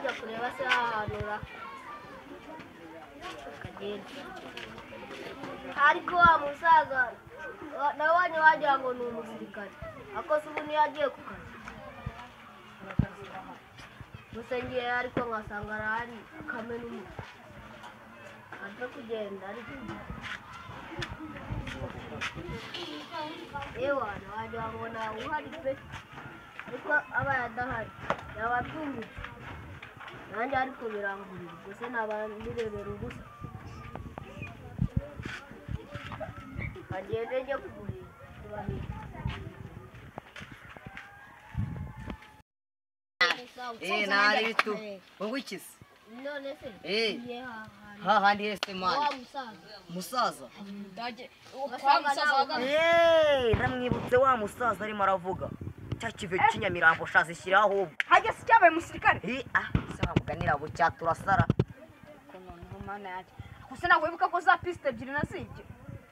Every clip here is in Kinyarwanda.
wajya kureba se ahanura akagenda ariko wa musaza nabonye wagira ngo ni umusirikare akoze ubu ntiyagiye ku kazi gusa ngiye ariko nkasanga arahari akamena umutwe apfa kugenda ariko ewana wagira ngo nawe uhari pe ariko aba yadahari yaba atumbitse nanjye ariko birangurira gusa naba ndirebera ubusa agende njye kugurira nari bitu wowe ikisi none se hahandi hese mani wa musaza ndamwibutse wa musaza arimo aravuga cya kive cy'inyamirambo shazi shyiraho ahubwo hajya si cyabaye umusirikare se bavuganira abo cyaturasara ko noneho mana yacu gusa nawe wibuka ko za piste ebyiri nazibye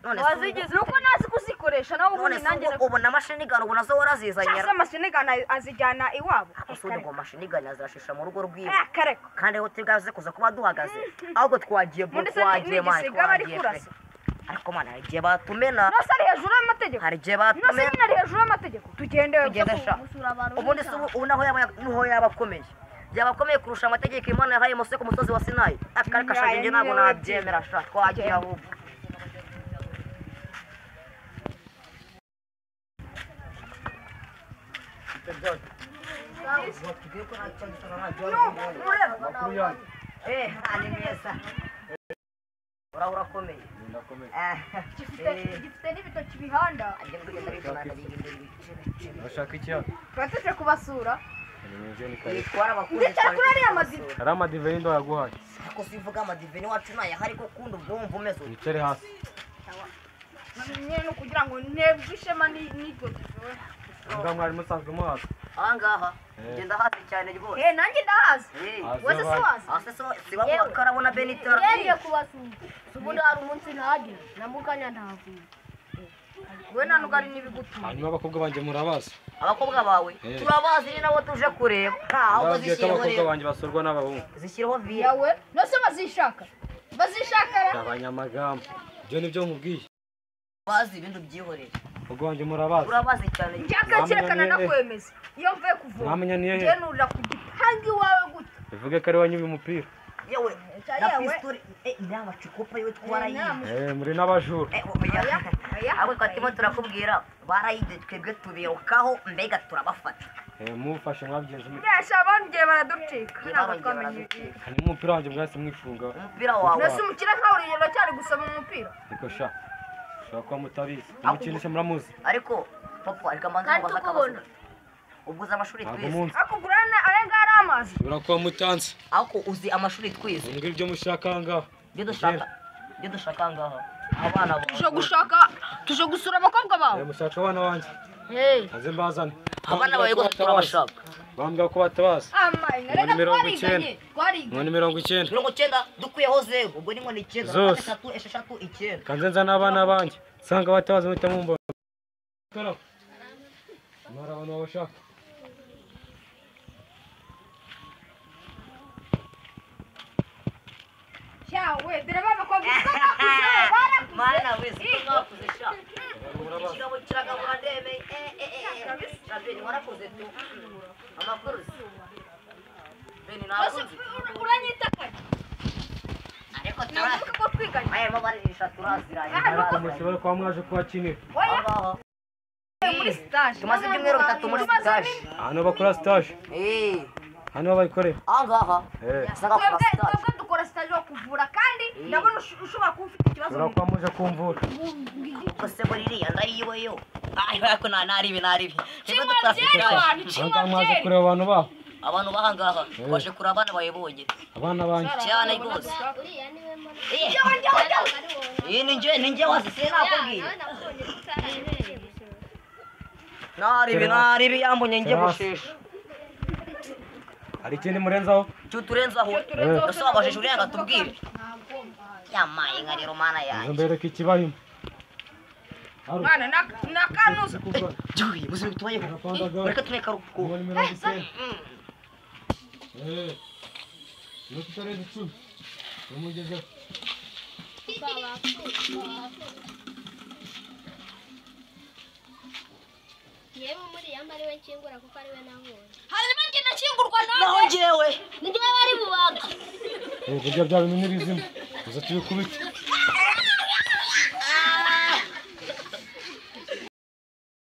none wazigeze nuko nazi kuzikoresha nawe ubundi nanjye ubona amashini gano ubona zo warazizanye cyangwa amashini gana azijyana iwabo akasundi ngo amashini gano azirashisha mu rugo rwiwe kareko kandi aho tugaze kuza kuba duhagaze ahubwo twagiye mani ariko mana hari igihe batumena nose ari hejuru y'amategeko hari igihe batumena nose ari hejuru y'amategeko tugendeye ubundi ubu naho yaba akomeye byaba akomeye kurusha amategeko Imana yahaye Mose ku musozi wa Sinayi akareka shanje ntabwo nabyemera sha twagiye ahubwo urakomeye gifite n'ibitoki bihanda urashaka iki twateje kubasura ndetse kuri ariya madive ari amadive y'indo yaguhaye ariko sivuga amadive n'iwacu nayahari ko kundi ubwo wumva umeze wicare hasi nyine no kugira ngo ntebwe ishema n'iryo dive ngaho mwari musanzwe muhaza ahangaha ngenda hasi cyane rwose nanjye ndahazi wese si wazi ase siba kuba karabona Benitara yeye kubasura ubundi hari umunsi ntagira namukanya ntavuye we nanugari n'ibigutuma hanyuma abakobwa banjye murabazi abakobwa bawe turabazi ni nabo tuje kureba ahubwo zishyiraho abakobwa banjye basurwa n'abahungu zishyiraho viye yawe nose bazishaka abanyamagambo ibyo nibyo nkubwiye bazi ibindi byihoreye abakobwa banjye murabazi urabazi cyane cyakakirekana nakwemeza iyo mvuye kuvoma mwamenya niye he ngenurira ku gipanga iwawe gute bivuge ko ari wanyuye umupira yewe na pistole ndaba cukupa yo twarayiye muri n'abajura abo twatimo turakubwira barayide twebwe tubirukaho mbega turabafata mufashe mwabigenze mu mwese abongeye baraducika ntabwo twamenye hanyuma umupira wanjye mwese mwifunga umupira wawe nose umukire nkaho urugendo cyari gusoma umupira ariko sha ushobora kuba mutabizi umukinisha muramuzi ariko papa ariko amanza mubaza akabazo uguze amashuri twize akugurana aya ngara amazi ushobora kuba mutanze ako uzi amashuri twize mbwira ibyo mushaka ahangaha ibyo dushaka ahangaha abana tuje gusura abakobwa bawe mushaka abana banjye maze mbazane abana bawe gusa turabashaka bambwira ko batabazi amayi ni 90 dukuyeho zero ubwo ni 9 zose 3 esheshatu 9 kanze nza n'abana banjye nsanga batabazi muhita mumbona mara abantu babashaka cyawe dore babakobwa mana wese mwakuze sha kirabo kiragabura ndebe Beni warakoze tu amakuru Beni nakuze uranyitakaye ariko navuga ko twiganye aya mabarisha turaziranye mushobora kuba mwaje kubakinira muri stage tumaze ibyumweru 3 muri stage hano bakora stage hano bayikorera ahangaha sanga kora stage twebwe dukora stage yo kuvura kandi ndabona ushobora kuba ufite ikibazo ushobora kuba muje kumvura kose buriya ndayiweyo ariko naribi cyangwa mwaje kureba abantu baho abantu bahangaha baje kuri abana bayibonye abana banjye cyane rwose ni njye wazise nakubwiye naribi yambonye njye gushesha hari ikindi murenzaho cyo turenzaho ese wabashije uriya gatubwire yamaye nka rero mana yanjye mbereka ikibahimo mwana nakanuza juyi muzi tubaye reka tuneka ruko Iyo tutarenze 10. Tumugezeho. yewe muri yamba ari we nkingura kuko ari we nabonye hanyuma njye ndakingurwa nawe naho njyewe ni njyewe bari bubaga Kurya bya bintu n'ibizima. Uza tubikubite.